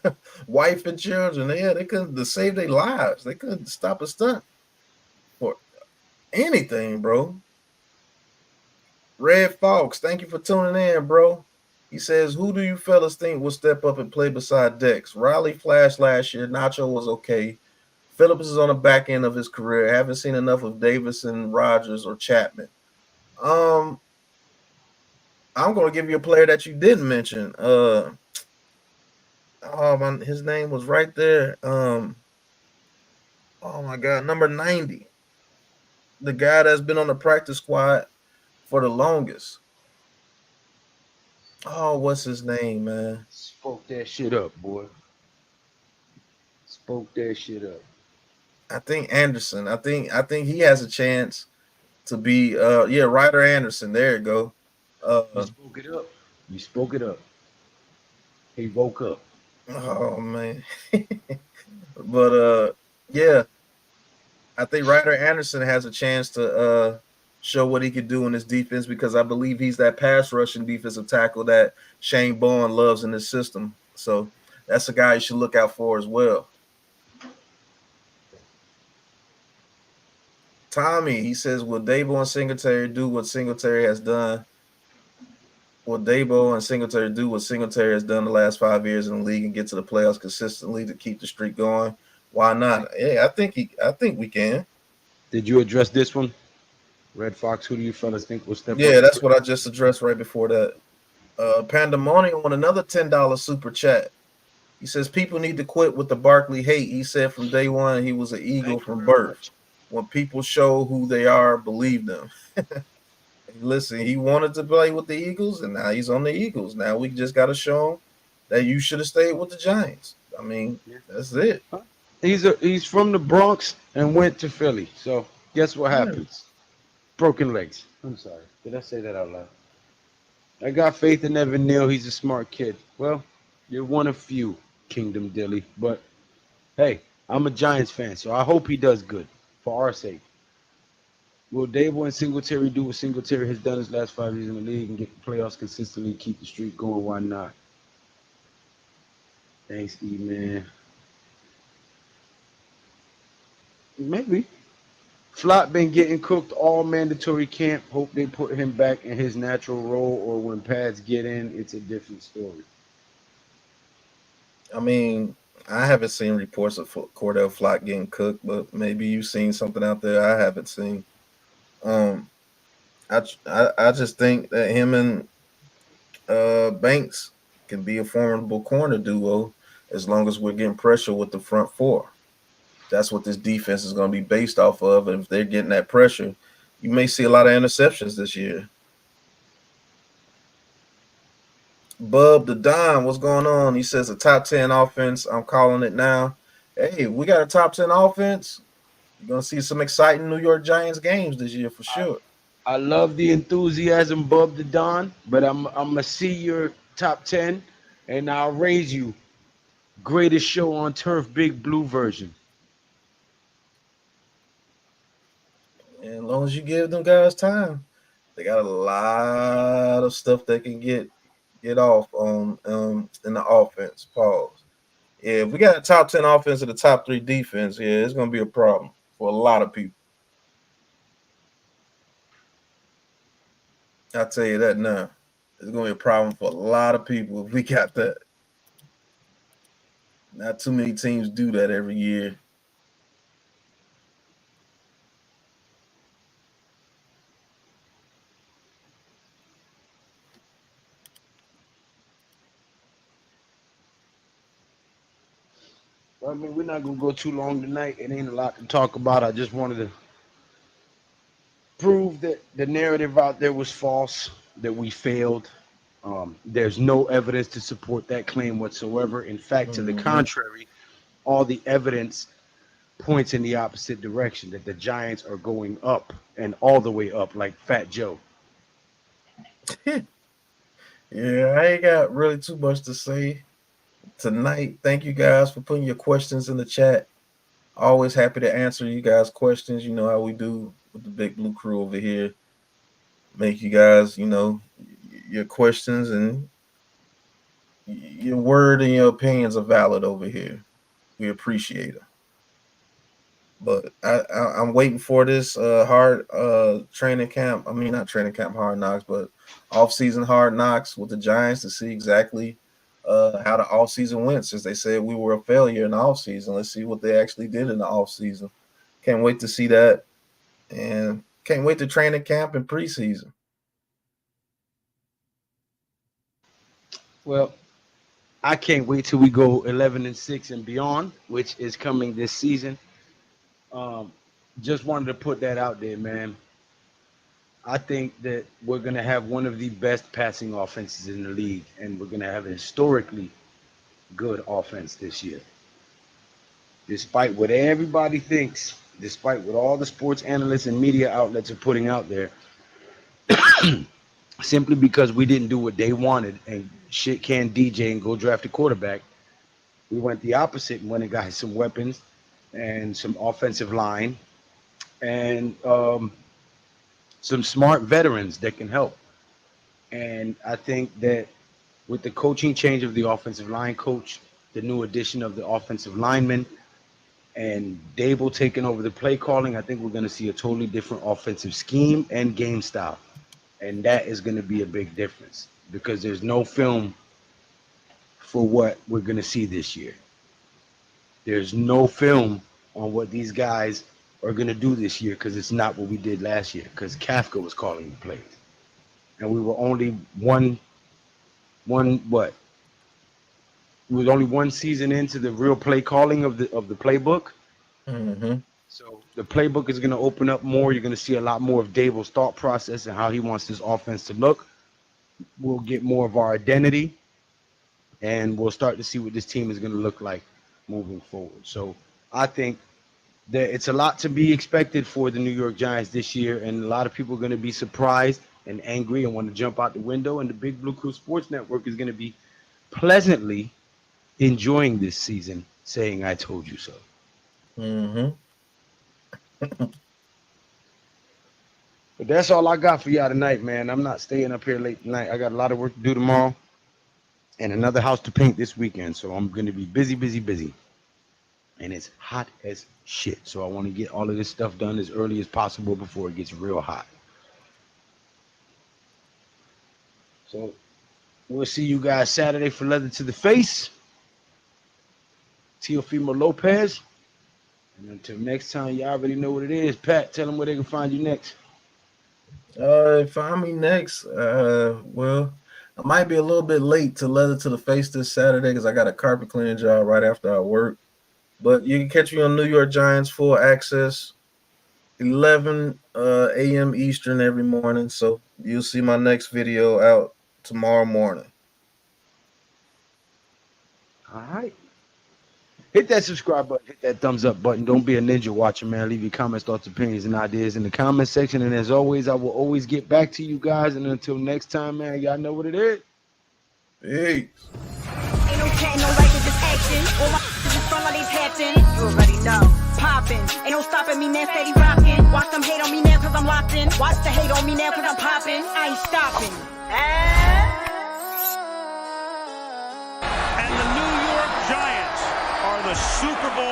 wife and children. Yeah, they couldn't to save their lives. They couldn't stop a stunt for anything, bro. Red Fox, thank you for tuning in, bro. He says, who do you fellas think will step up and play beside Dex? Riley flashed last year. Nacho was okay. Phillips is on the back end of his career. Haven't seen enough of Davison, Rogers, or Chapman. I'm going to give you a player that you didn't mention. Oh man, his name was right there. Oh my God, number 90, the guy that's been on the practice squad for the longest. Oh, what's his name, man? Spoke that shit up, boy. Spoke that shit up. I think Anderson. I think he has a chance to be. Ryder Anderson. There you go. You spoke it up. You spoke it up. He woke up. Oh man. But yeah, I think Ryder Anderson has a chance to show what he could do in this defense because I believe he's that pass rushing defensive tackle that Shane Bowen loves in his system. So that's a guy you should look out for as well. Tommy, he says, will Dabo and Singletary do what Singletary has done? Will Dabo and Singletary do what Singletary has done the last 5 years in the league and get to the playoffs consistently to keep the streak going? Why not? Yeah, I think we can. Did you address this one? Red Fox, who do you fellas think will step up? Yeah, that's what I just addressed right before that. Pandemonium on another $10 super chat. He says people need to quit with the Barkley hate. He said from day one he was an Eagle from birth. When people show who they are, believe them. Listen, he wanted to play with the Eagles, and now he's on the Eagles. Now we just got to show him that you should have stayed with the Giants. I mean, that's it. He's from the Bronx and went to Philly. So guess what happens? Broken legs. I'm sorry. Did I say that out loud? I got faith in Evan Neal. He's a smart kid. Well, you're one of few, Kingdom Dilly. But hey, I'm a Giants fan, so I hope he does good for our sake. Will Dabo and Singletary do what Singletary has done his last 5 years in the league and get the playoffs consistently, keep the streak going? Why not? Thanks, E-Man. Maybe. Flop been getting cooked all mandatory camp. Hope they put him back in his natural role, or when pads get in, it's a different story. I mean, I haven't seen reports of Cordell Flott getting cooked, but maybe you've seen something out there I haven't seen. I just think that him and Banks can be a formidable corner duo as long as we're getting pressure with the front four. That's what this defense is going to be based off of. And if they're getting that pressure, you may see a lot of interceptions this year. Bub the Don, what's going on? He says a top 10 offense. I'm calling it now. Hey, we got a top 10 offense. You're going to see some exciting New York Giants games this year for sure. I love the enthusiasm, Bub the Don, but I'm gonna see your top 10 and I'll raise you greatest show on turf, Big Blue version. And as long as you give them guys time, they got a lot of stuff they can get off on in the offense. Pause. Yeah, if we got a top 10 offense and the top 3 defense, yeah, it's gonna be a problem for a lot of people. I'll tell you that now. It's gonna be a problem for a lot of people if we got that. Not too many teams do that every year. Well, I mean, we're not gonna go too long tonight. It ain't a lot to talk about. I just wanted to prove that the narrative out there was false, that we failed. There's no evidence to support that claim whatsoever. In fact, to the contrary, all the evidence points in the opposite direction, that the Giants are going up and all the way up like Fat Joe. Yeah, I ain't got really too much to say tonight. Thank you guys for putting your questions in the chat. Always happy to answer you guys' questions. You know how we do with the Big Blue Crew over here. Make you guys, your questions and your word and your opinions are valid over here. We appreciate it. But I'm waiting for this hard training camp. I mean, not training camp hard knocks, but off-season hard knocks with the Giants to see exactly how the off-season went, since they said we were a failure in the off-season. Let's see what they actually did in the off-season. Can't wait to see that. And can't wait to training camp and preseason. Well, I can't wait till we go 11-6 and beyond, which is coming this season. Just wanted to put that out there, man. I think that we're going to have one of the best passing offenses in the league, and we're going to have a historically good offense this year. Despite what everybody thinks, despite what all the sports analysts and media outlets are putting out there, simply because we didn't do what they wanted and shit can DJ and go draft a quarterback, we went the opposite and went and got some weapons and some offensive line and some smart veterans that can help. And I think that with the coaching change of the offensive line coach, the new addition of the offensive lineman, and Dable taking over the play calling, I think we're going to see a totally different offensive scheme and game style. And that is going to be a big difference because there's no film for what we're going to see this year. There's no film on what these guys are going to do this year because it's not what we did last year because Kafka was calling the plays. And we were only one season into the real play calling of the playbook. Mm-hmm. So the playbook is going to open up more. You're going to see a lot more of Dable's thought process and how he wants this offense to look. We'll get more of our identity, and we'll start to see what this team is going to look like moving forward. So I think that it's a lot to be expected for the New York Giants this year, and a lot of people are going to be surprised and angry and want to jump out the window, and the Big Blue Crew Sports Network is going to be pleasantly enjoying this season, saying, I told you so. Mm-hmm. But that's all I got for y'all tonight, man. I'm not staying up here late tonight. I got a lot of work to do tomorrow and another house to paint this weekend. So I'm going to be busy. And it's hot as shit. So I want to get all of this stuff done as early as possible before it gets real hot. So we'll see you guys Saturday for Leather to the Face. Teofimo Lopez. And until next time, you already know what it is. Pat, tell them where they can find you next. Find me next. Well, I might be a little bit late to Leather to the Face this Saturday because I got a carpet cleaning job right after I work. But you can catch me on New York Giants Full Access, 11 a.m. Eastern every morning. So you'll see my next video out tomorrow morning. All right. Hit that subscribe button. Hit that thumbs up button. Don't be a ninja watcher, man. Leave your comments, thoughts, opinions, and ideas in the comment section. And as always, I will always get back to you guys. And until next time, man, y'all know what it is. Hey. Ain't no chatting, no writing, just action. All my is in front like these hatching. You already know. Popping. Ain't no stopping me now, steady rocking. Watch them hate on me now, cause I'm locked in. Watch the hate on me now, cause I'm popping. I ain't stopping. And the New York Giants are the Super Bowl